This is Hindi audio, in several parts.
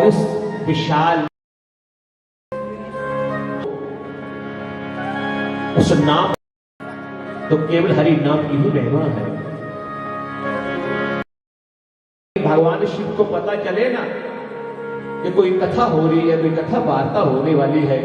उस विशाल उस नाम तो केवल हरि नाम की ही महिमा है। भगवान शिव को पता चले ना कि कोई कथा हो रही है, कोई कथा वार्ता होने वाली है,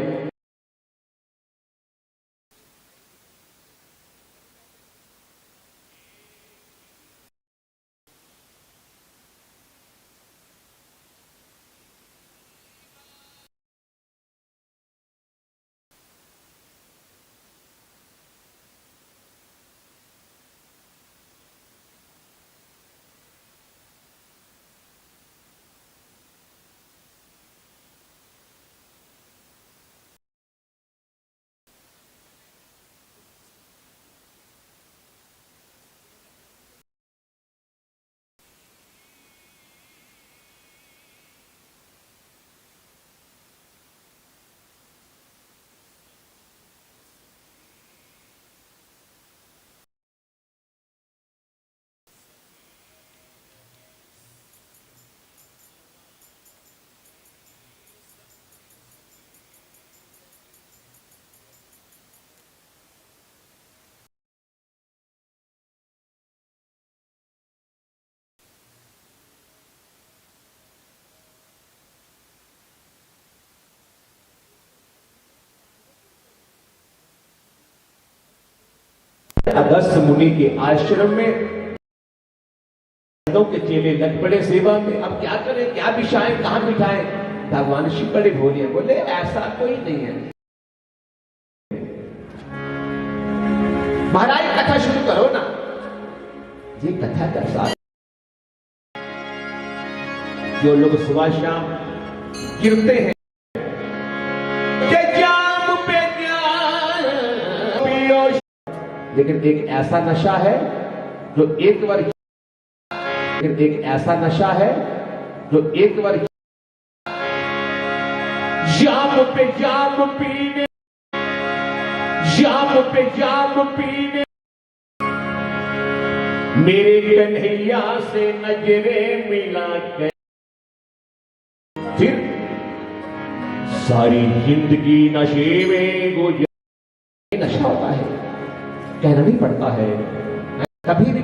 अगस्त्य मुनि के आश्रम में के चेले लग पड़े सेवा में। अब क्या करें, क्या बिछाएं, कहां बिठाएं? भगवान शिव बड़े भोले बोले ऐसा कोई नहीं है, महाराज कथा शुरू करो ना। ये कथा का साथ जो लोग सुबह शाम गिरते हैं लेकिन एक ऐसा नशा है जो एक बार, लेकिन एक ऐसा नशा है जो एक बार जाम पे जाम पीने, जाम पे जाम पीने, मेरे कन्हैया से नजरें मिला के फिर सारी जिंदगी नशे में गुजर। नशा होता है, कहना नहीं पड़ता है कभी भी।